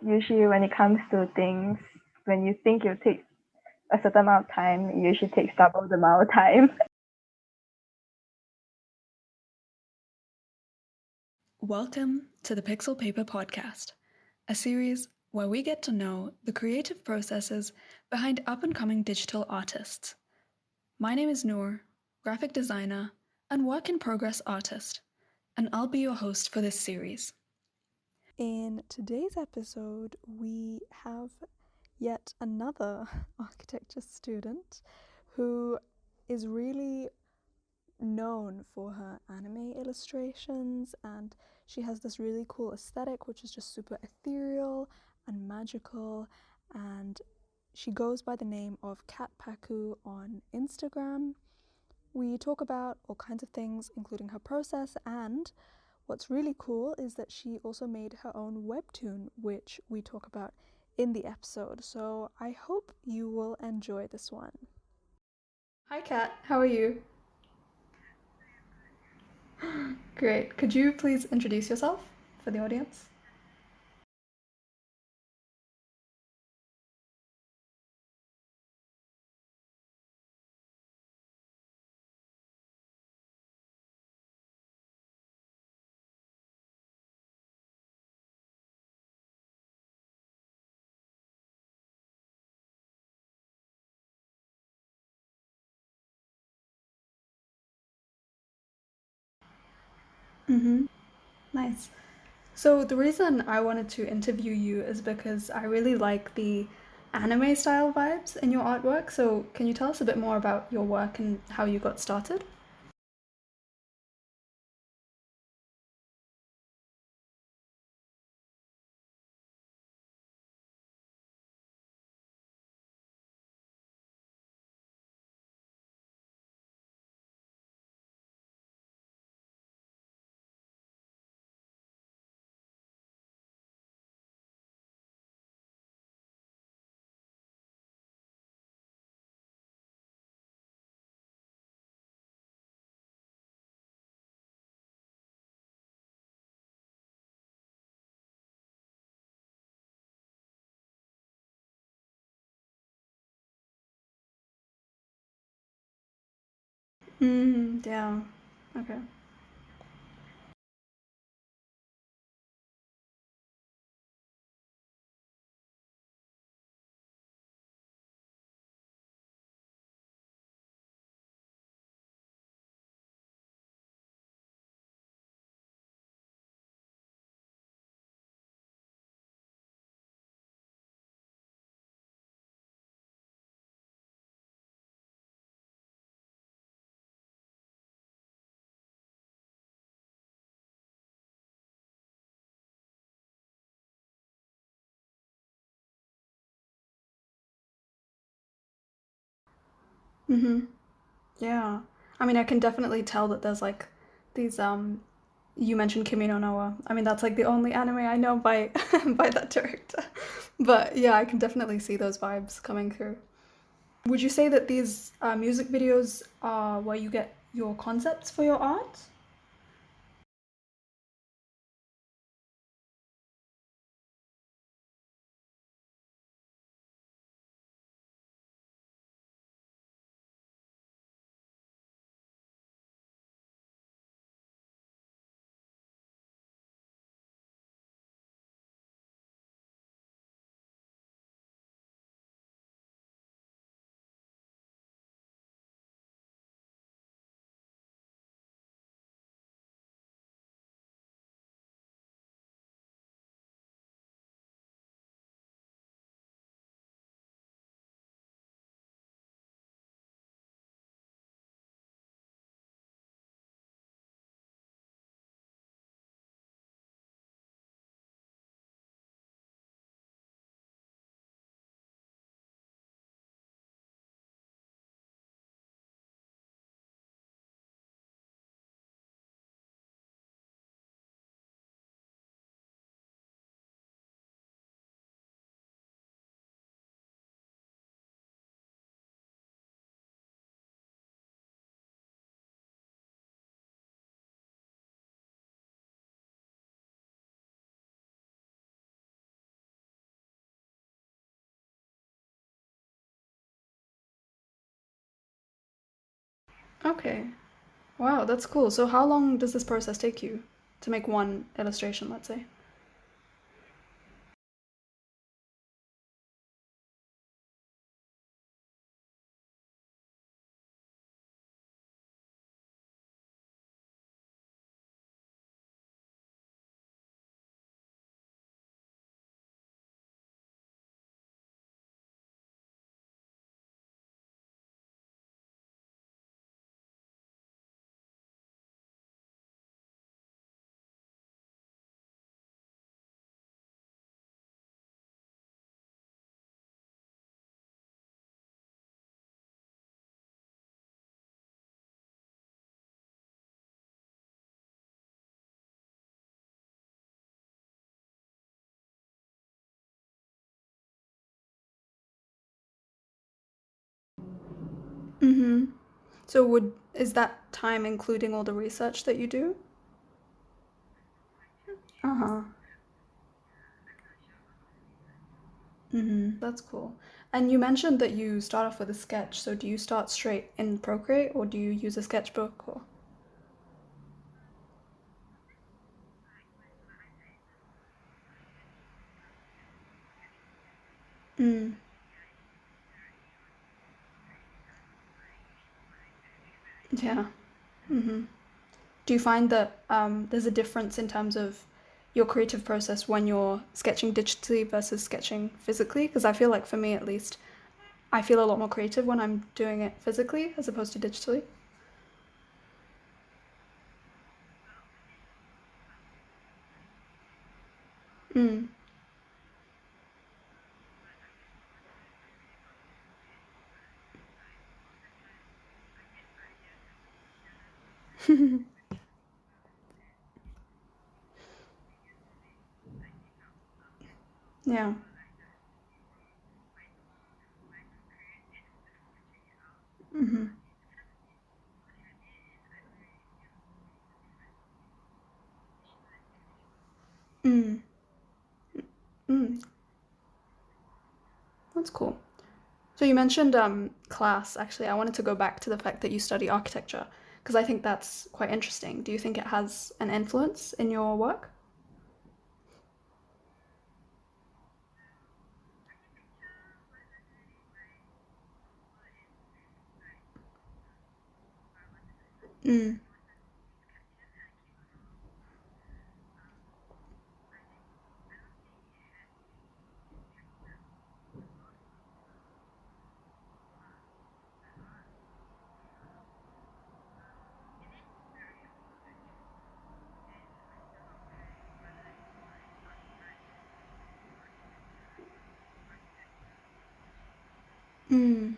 usually when it comes to things, when you think you take a certain amount of time, it usually takes double the amount of time. Welcome to the Pixel Paper Podcast, a series where we get to know the creative processes behind up-and-coming digital artists. My name is Noor, graphic designer and work-in-progress artist, and I'll be your host for this series. In today's episode, we have yet another architecture student who is really known for her anime illustrations, and she has this really cool aesthetic which is just super ethereal and magical, and she goes by the name of Cat Paku on Instagram. We talk about all kinds of things, including her process, and what's really cool is that she also made her own webtoon, which we talk about in the episode. So I hope you will enjoy this one. Hi Kat, how are you? Great. Could you please introduce yourself for the audience? Mm-hmm. Nice. So the reason I wanted to interview you is because I really like the anime style vibes in your artwork. So can you tell us a bit more about your work and how you got started? Yeah. Okay. Mm-hmm. Yeah. I mean, I can definitely tell that there's like these you mentioned Kimi no Na wa. I mean, that's like the only anime I know by by that director. But yeah, I can definitely see those vibes coming through. Would you say that these music videos are where you get your concepts for your art? Okay. Wow, that's cool. So how long does this process take you to make one illustration, let's say? Mm-hmm. So would is that time including all the research that you do? Uh-huh. Mm-hmm. That's cool. And you mentioned that you start off with a sketch. So do you start straight in Procreate or do you use a sketchbook or? Mm. Yeah. Mm-hmm. Do you find that there's a difference in terms of your creative process when you're sketching digitally versus sketching physically? Because I feel like for me at least, I feel a lot more creative when I'm doing it physically as opposed to digitally. Mm. Yeah. Mm-hmm. Mm. Mm. That's cool. So you mentioned class. Actually, I wanted to go back to the fact that you study architecture because I think that's quite interesting. Do you think it has an influence in your work? Mm. Mm.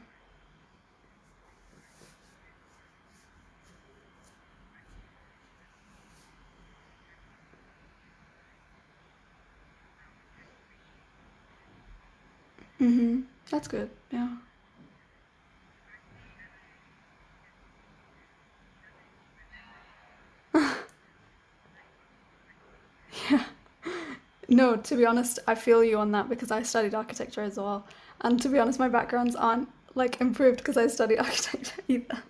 Mm-hmm. That's good. Yeah. Yeah. No, to be honest, I feel you on that because I studied architecture as well. And to be honest, my backgrounds aren't like improved because I studied architecture either.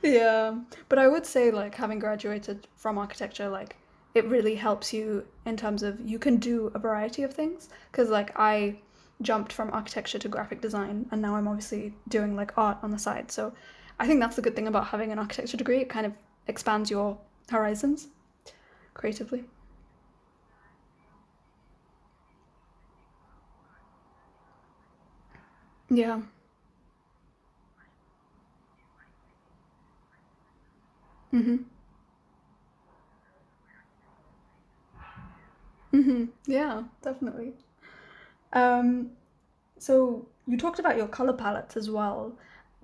Yeah, but I would say like having graduated from architecture, like it really helps you in terms of you can do a variety of things. Because like I jumped from architecture to graphic design, and now I'm obviously doing like art on the side. So I think that's the good thing about having an architecture degree. It kind of expands your horizons creatively. Yeah. Mm-hmm. Mm-hmm. Yeah, definitely. Um, So you talked about your color palettes as well.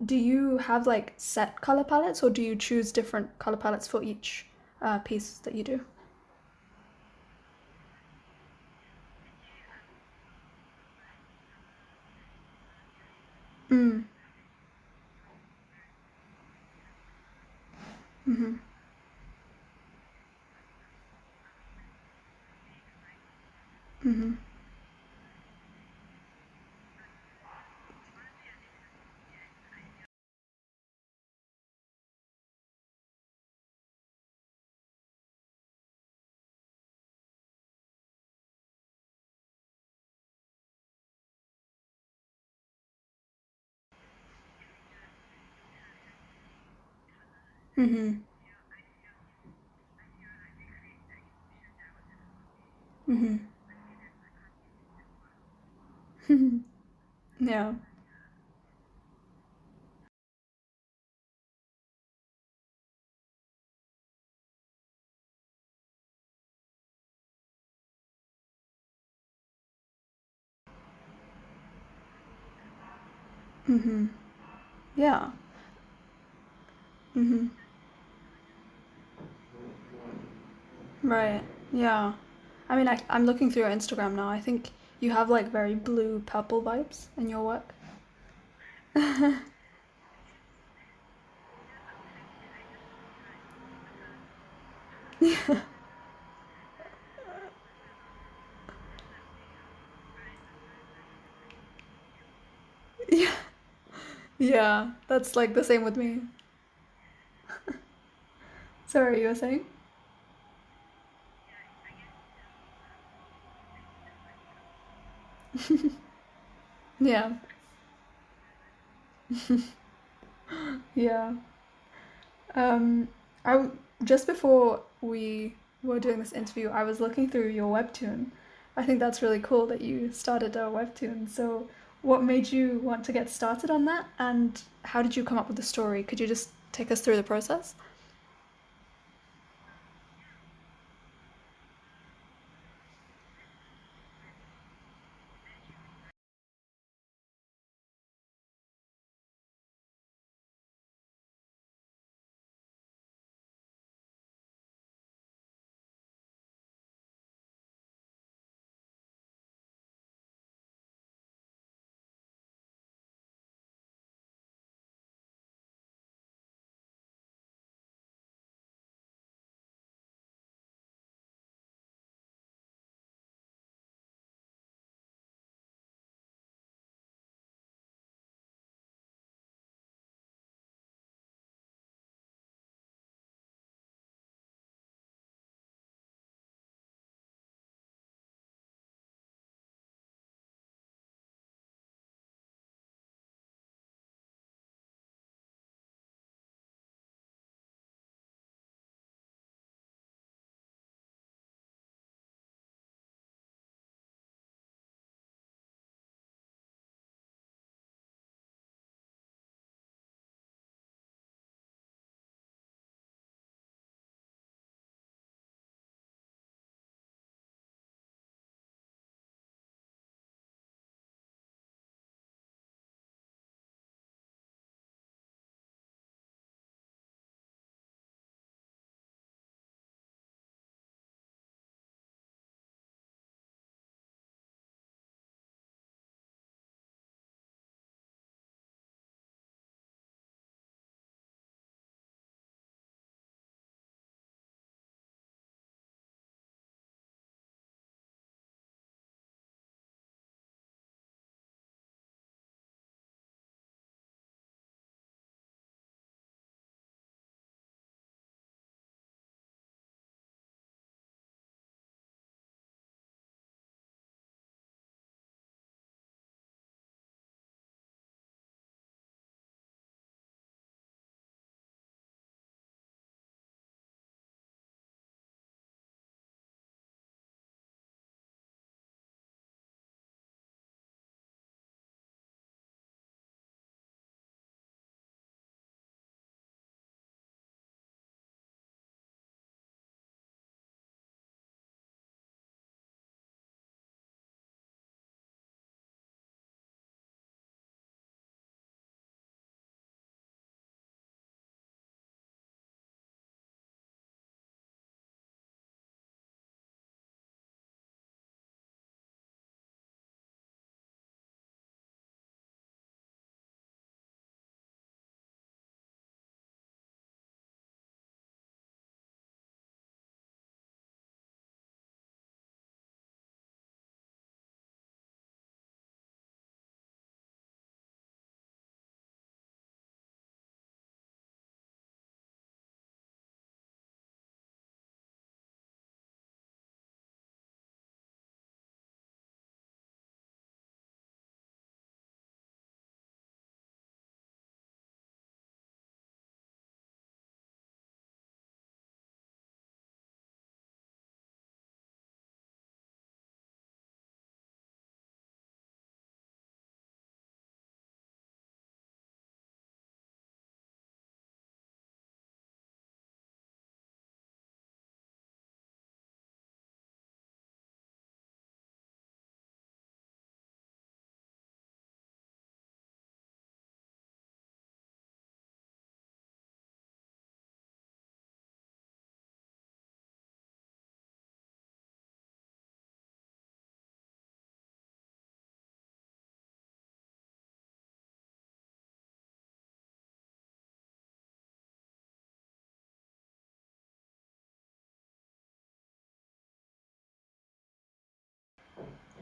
Do you have like set color palettes or do you choose different color palettes for each piece that you do? Mm. Mm-hmm. Mm-hmm. Mm-hmm. Mm-hmm. Yeah. Mm-hmm. Yeah. Mm-hmm. Right. Yeah. I mean, I'm looking through your Instagram now. I think you have like very blue purple vibes in your work. Yeah. Yeah. Yeah. That's like the same with me. Sorry, you were saying? Yeah. Yeah. Um, just before we were doing this interview, I was looking through your webtoon. I think that's really cool that you started a webtoon. So, what made you want to get started on that, and how did you come up with the story? Could you just take us through the process?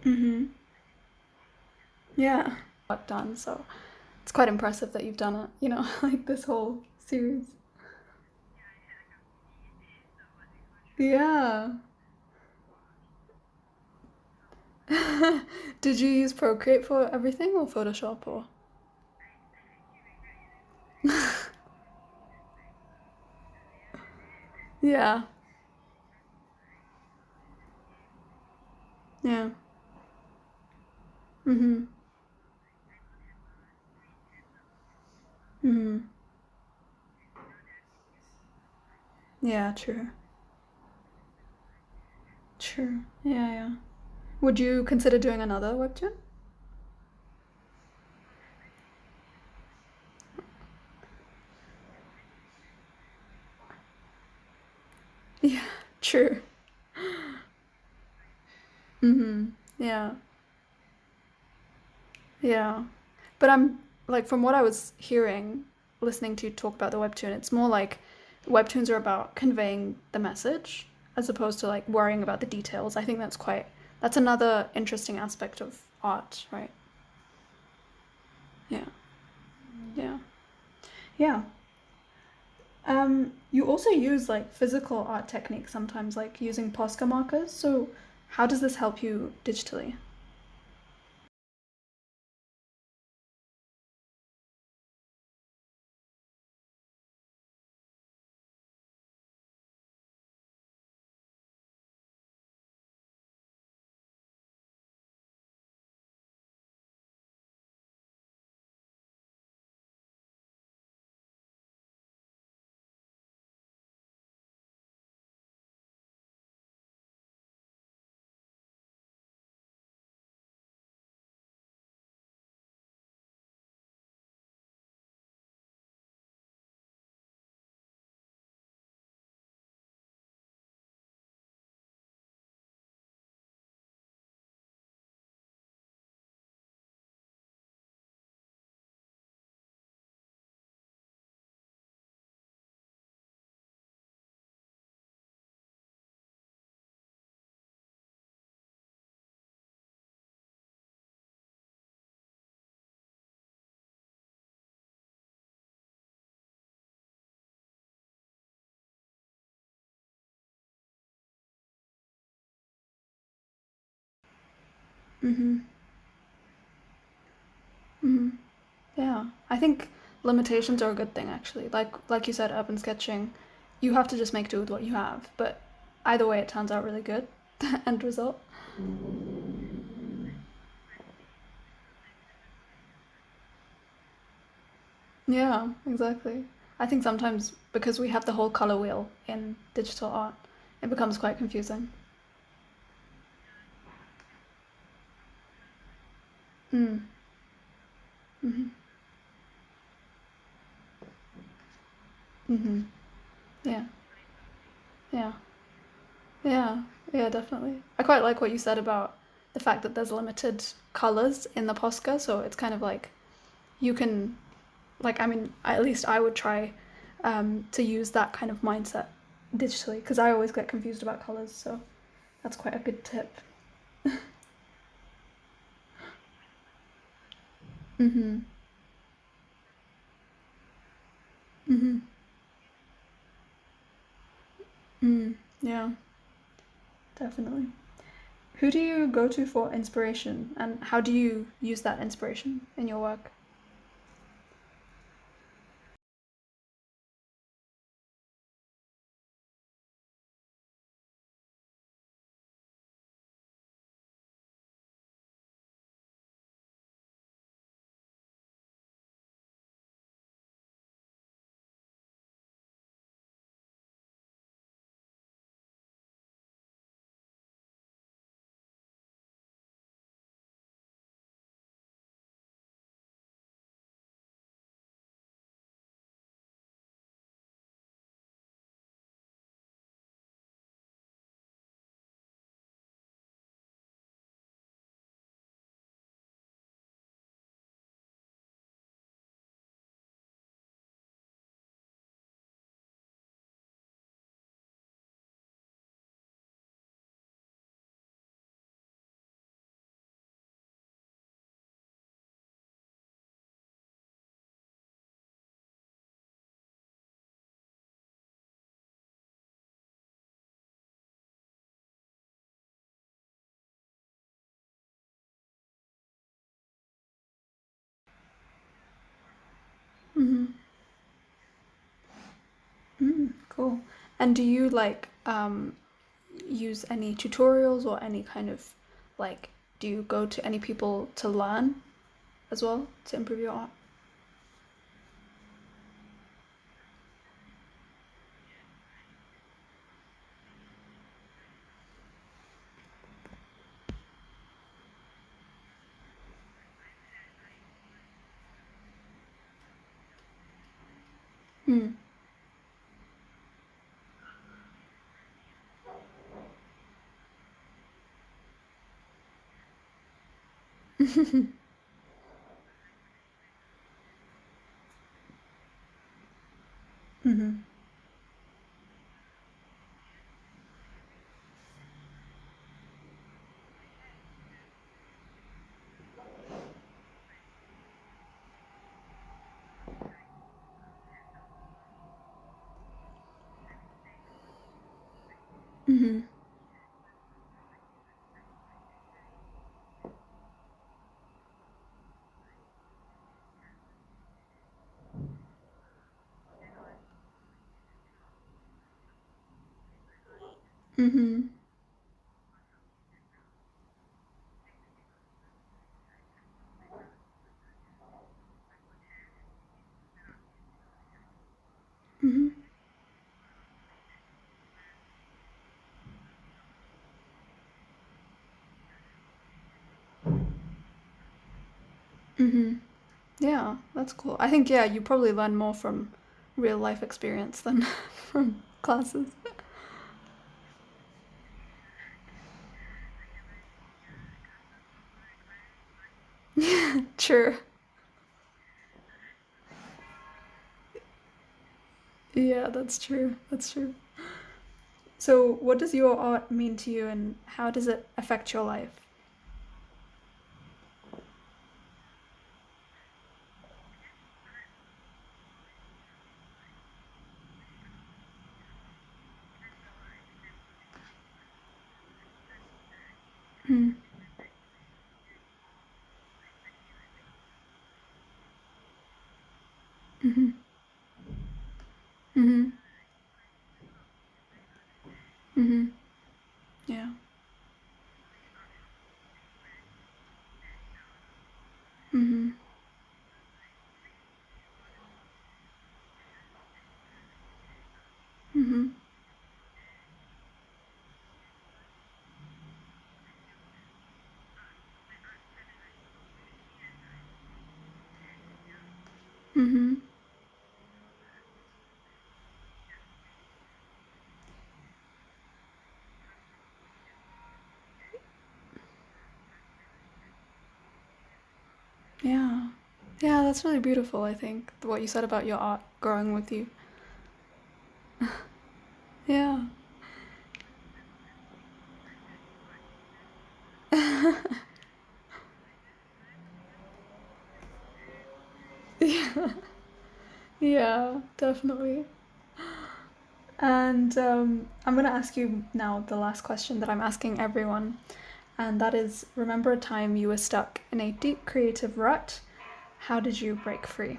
Mm-hmm. Yeah. Work done, so it's quite impressive that you've done it, like this whole series. Yeah. Did you use Procreate for everything or Photoshop or? Yeah. Yeah. Mm-hmm. Mm-hmm. Yeah, true. True. Yeah, yeah. Would you consider doing another webtoon? Yeah, true. Mm-hmm. Yeah. Yeah. But I'm like from what I was hearing, listening to you talk about the webtoon, it's more like webtoons are about conveying the message as opposed to like worrying about the details. I think that's another interesting aspect of art, right? Yeah. Yeah. Yeah. You also use like physical art techniques sometimes, like using Posca markers. So, how does this help you digitally? Mm-hmm. Mm-hmm. Yeah, I think limitations are a good thing actually. Like you said, urban sketching, you have to just make do with what you have. But either way, it turns out really good. The end result. Yeah, exactly. I think sometimes because we have the whole color wheel in digital art, it becomes quite confusing. Mm. Mm-hmm. Mm-hmm. Yeah. Yeah. Yeah. Yeah, definitely. I quite like what you said about the fact that there's limited colors in the Posca, so it's kind of like you can like I mean at least I would try to use that kind of mindset digitally because I always get confused about colors, so that's quite a good tip. Mm-hmm. Mm-hmm. Mm. Yeah, definitely. Who do you go to for inspiration, and how do you use that inspiration in your work? Mm-hmm. Cool. And do you like use any tutorials or any kind of like do you go to any people to learn as well to improve your art? Mm. Mm-hmm. Mm-hmm. Mm-hmm. Mm-hmm. Mm-hmm. Yeah, that's cool. I think yeah, you probably learn more from real life experience than from classes. True. Yeah, that's true. That's true. So, what does your art mean to you and how does it affect your life? Mm. Mm-hmm. Mm-hmm. Mm-hmm. Yeah. Mm-hmm. Mm-hmm. Mm-hmm. Yeah. Yeah, that's really beautiful, I think, what you said about your art growing with you. Yeah. Yeah. Yeah, definitely. And I'm going to ask you now the last question that I'm asking everyone, and that is remember a time you were stuck in a deep creative rut. How did you break free?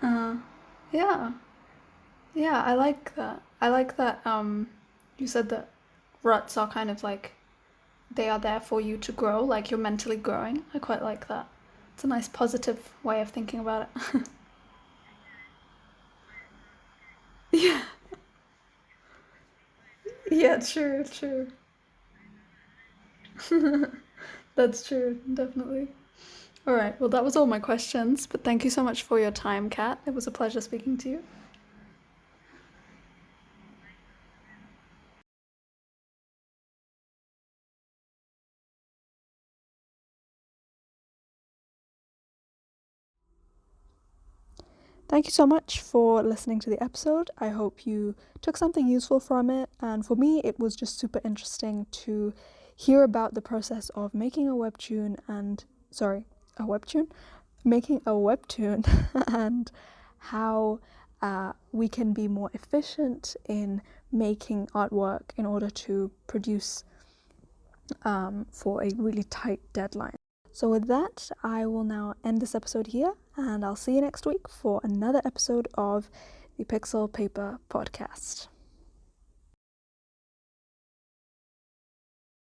Yeah. Yeah, I like that. I like that you said that ruts are kind of like they are there for you to grow, like you're mentally growing. I quite like that. It's a nice positive way of thinking about it. Yeah. Yeah, true, true. That's true, definitely. All right, well, that was all my questions, but thank you so much for your time, Kat. It was a pleasure speaking to you. Thank you so much for listening to the episode. I hope you took something useful from it. And for me, it was just super interesting to hear about the process of making a webtoon and, sorry, a webtoon? Making a webtoon and how we can be more efficient in making artwork in order to produce for a really tight deadline. So, with that, I will now end this episode here, and I'll see you next week for another episode of the Pixel Paper Podcast.